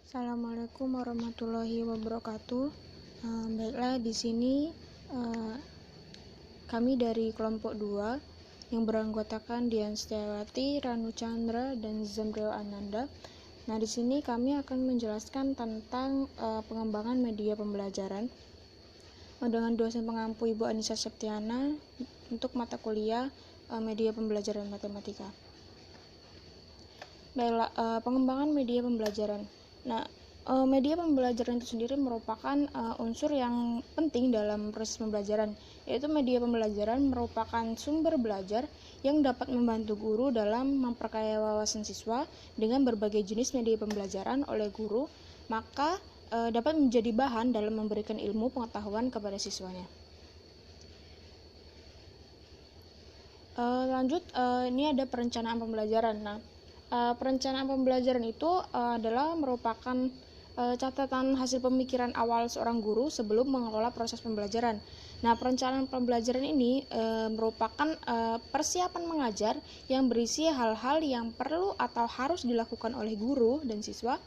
Assalamualaikum warahmatullahi wabarakatuh. Baiklah, di sini kami dari kelompok 2 yang beranggotakan Dian Setiawati, Ranu Chandra, dan Zamril Ananda. Nah, di sini kami akan menjelaskan tentang pengembangan media pembelajaran dengan dosen pengampu Ibu Anissa Septiana untuk mata kuliah media pembelajaran matematika. Baiklah, pengembangan media pembelajaran. Nah, media pembelajaran itu sendiri merupakan unsur yang penting dalam proses pembelajaran, yaitu media pembelajaran merupakan sumber belajar yang dapat membantu guru dalam memperkaya wawasan siswa dengan berbagai jenis media pembelajaran oleh guru, maka dapat menjadi bahan dalam memberikan ilmu pengetahuan kepada siswanya. Lanjut, ini ada perencanaan pembelajaran. Nah, perencanaan pembelajaran itu adalah merupakan catatan hasil pemikiran awal seorang guru sebelum mengelola proses pembelajaran. Nah, perencanaan pembelajaran ini merupakan persiapan mengajar yang berisi hal-hal yang perlu atau harus dilakukan oleh guru dan siswa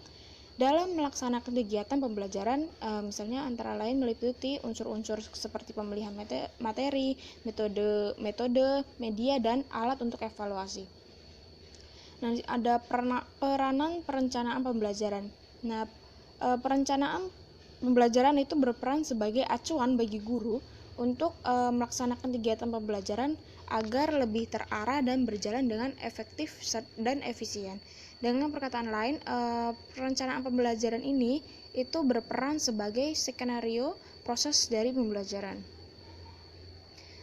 dalam melaksanakan kegiatan pembelajaran, misalnya antara lain meliputi unsur-unsur seperti pemilihan materi, metode, media, dan alat untuk evaluasi. Nah, ada peranan perencanaan pembelajaran. Nah, perencanaan pembelajaran itu berperan sebagai acuan bagi guru untuk melaksanakan kegiatan pembelajaran agar lebih terarah dan berjalan dengan efektif dan efisien. Dengan perkataan lain, perencanaan pembelajaran ini itu berperan sebagai skenario proses dari pembelajaran.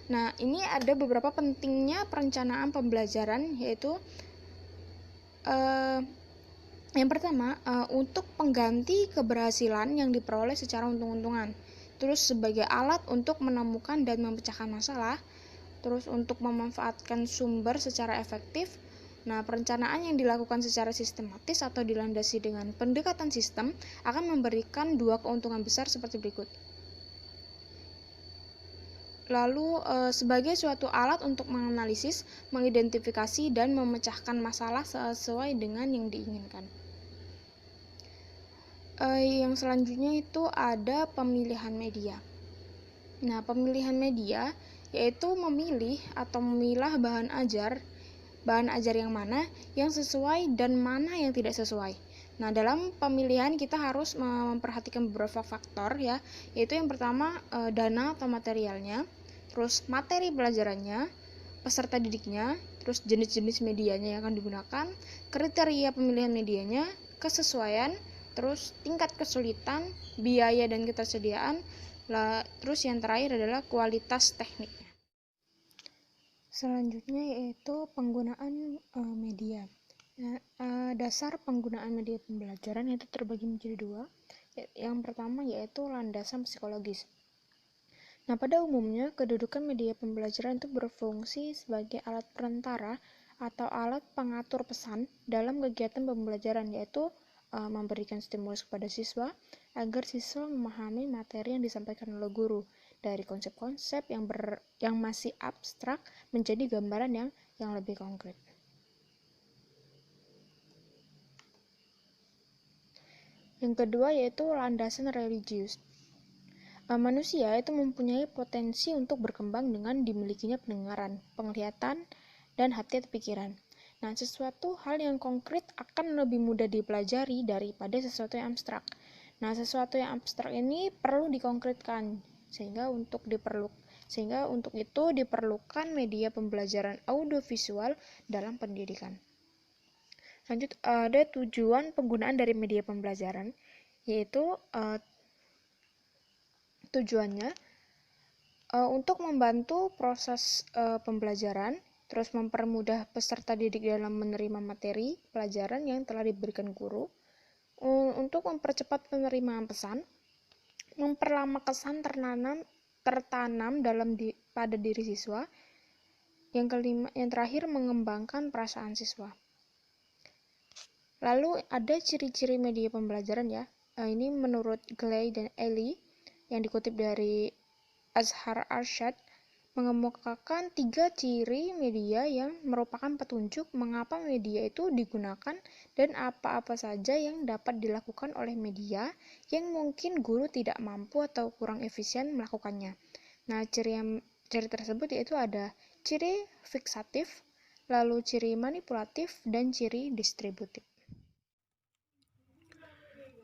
Nah, ini ada beberapa pentingnya perencanaan pembelajaran, yaitu yang pertama, untuk pengganti keberhasilan yang diperoleh secara untung-untungan. Terus sebagai alat untuk menemukan dan memecahkan masalah. Terus untuk memanfaatkan sumber secara efektif. Nah, perencanaan yang dilakukan secara sistematis atau dilandasi dengan pendekatan sistem akan memberikan dua keuntungan besar seperti berikut. Lalu, sebagai suatu alat untuk menganalisis, mengidentifikasi, dan memecahkan masalah sesuai dengan yang diinginkan. Yang selanjutnya itu ada pemilihan media. Nah, pemilihan media yaitu memilih atau memilah bahan ajar yang mana yang sesuai dan mana yang tidak sesuai. Nah, dalam pemilihan kita harus memperhatikan beberapa faktor ya, yaitu yang pertama dana atau materialnya, terus materi pelajarannya, peserta didiknya, terus jenis-jenis medianya yang akan digunakan, kriteria pemilihan medianya, kesesuaian, terus tingkat kesulitan, biaya dan ketersediaan, terus yang terakhir adalah kualitas tekniknya. Selanjutnya yaitu penggunaan media. Nah, dasar penggunaan media pembelajaran itu terbagi menjadi dua. Yang pertama yaitu landasan psikologis. Nah, pada umumnya kedudukan media pembelajaran itu berfungsi sebagai alat perantara atau alat pengatur pesan dalam kegiatan pembelajaran, yaitu memberikan stimulus kepada siswa agar siswa memahami materi yang disampaikan oleh guru dari konsep-konsep yang masih abstrak menjadi gambaran yang lebih konkret. Yang kedua yaitu landasan religius. Manusia itu mempunyai potensi untuk berkembang dengan dimilikinya pendengaran, penglihatan, dan hati atau pikiran. Nah, sesuatu hal yang konkret akan lebih mudah dipelajari daripada sesuatu yang abstrak. Nah, sesuatu yang abstrak ini perlu dikonkretkan, sehingga untuk itu diperlukan media pembelajaran audiovisual dalam pendidikan. Lanjut, ada tujuan penggunaan dari media pembelajaran, yaitu tujuannya untuk membantu proses pembelajaran, terus mempermudah peserta didik dalam menerima materi pelajaran yang telah diberikan guru, untuk mempercepat penerimaan pesan, memperlama kesan tertanam pada diri siswa. Yang terakhir, mengembangkan perasaan siswa. Lalu ada ciri-ciri media pembelajaran ya. Ini menurut Gley dan Ely yang dikutip dari Azhar Arshad. mengemukakan 3 ciri media yang merupakan petunjuk mengapa media itu digunakan dan apa-apa saja yang dapat dilakukan oleh media yang mungkin guru tidak mampu atau kurang efisien melakukannya. Nah, ciri tersebut yaitu ada ciri fiksatif, lalu ciri manipulatif, dan ciri distributif.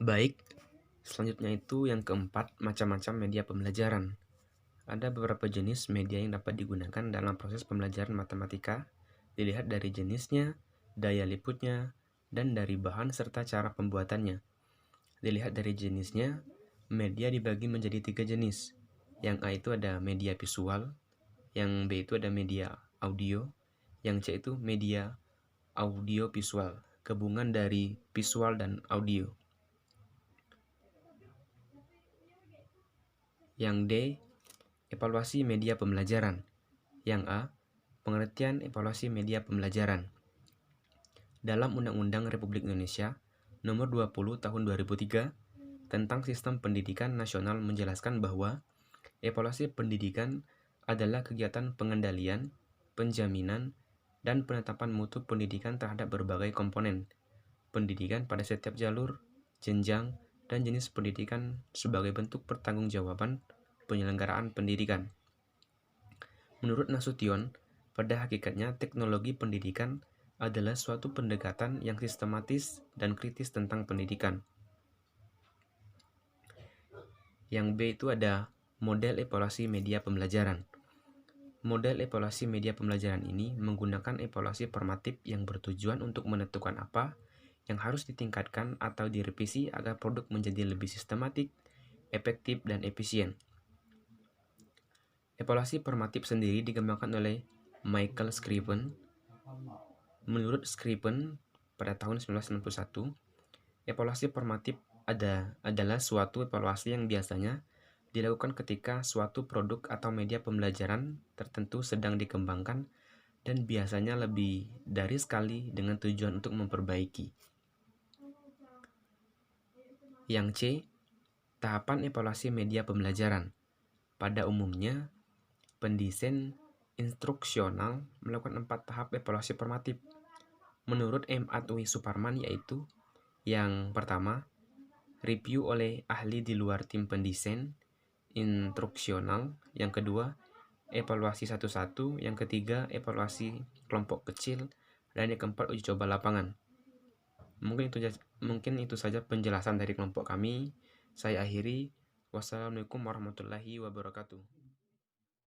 Baik, selanjutnya itu yang keempat, macam-macam media pembelajaran. Ada beberapa jenis media yang dapat digunakan dalam proses pembelajaran matematika, dilihat dari jenisnya, daya liputnya, dan dari bahan serta cara pembuatannya. Dilihat dari jenisnya, media dibagi menjadi 3 jenis. Yang A itu ada media visual, yang B itu ada media audio, yang C itu media audio visual, gabungan dari visual dan audio. Yang D, evaluasi media pembelajaran. Yang A, pengertian evaluasi media pembelajaran. Dalam Undang-Undang Republik Indonesia Nomor 20 Tahun 2003 tentang Sistem Pendidikan Nasional menjelaskan bahwa evaluasi pendidikan adalah kegiatan pengendalian, penjaminan, dan penetapan mutu pendidikan terhadap berbagai komponen pendidikan pada setiap jalur, jenjang, dan jenis pendidikan sebagai bentuk pertanggungjawaban penyelenggaraan pendidikan. Menurut Nasution, pada hakikatnya teknologi pendidikan adalah suatu pendekatan yang sistematis dan kritis tentang pendidikan. Yang B itu ada model evaluasi media pembelajaran. Model evaluasi media pembelajaran ini menggunakan evaluasi formatif yang bertujuan untuk menentukan apa yang harus ditingkatkan atau direvisi agar produk menjadi lebih sistematik, efektif, dan efisien. Evaluasi formatif sendiri dikembangkan oleh Michael Scriven. Menurut Scriven, pada tahun 1991, evaluasi formatif adalah suatu evaluasi yang biasanya dilakukan ketika suatu produk atau media pembelajaran tertentu sedang dikembangkan dan biasanya lebih dari sekali dengan tujuan untuk memperbaiki. Yang C, tahapan evaluasi media pembelajaran. Pada umumnya, pendesain instruksional melakukan 4 tahap evaluasi formatif. Menurut M. Atwi Suparman yaitu yang pertama, review oleh ahli di luar tim pendesain instruksional. Yang kedua, evaluasi satu-satu. Yang ketiga, evaluasi kelompok kecil. Dan yang keempat, uji coba lapangan. Mungkin itu saja penjelasan dari kelompok kami. Saya akhiri. Wassalamualaikum warahmatullahi wabarakatuh.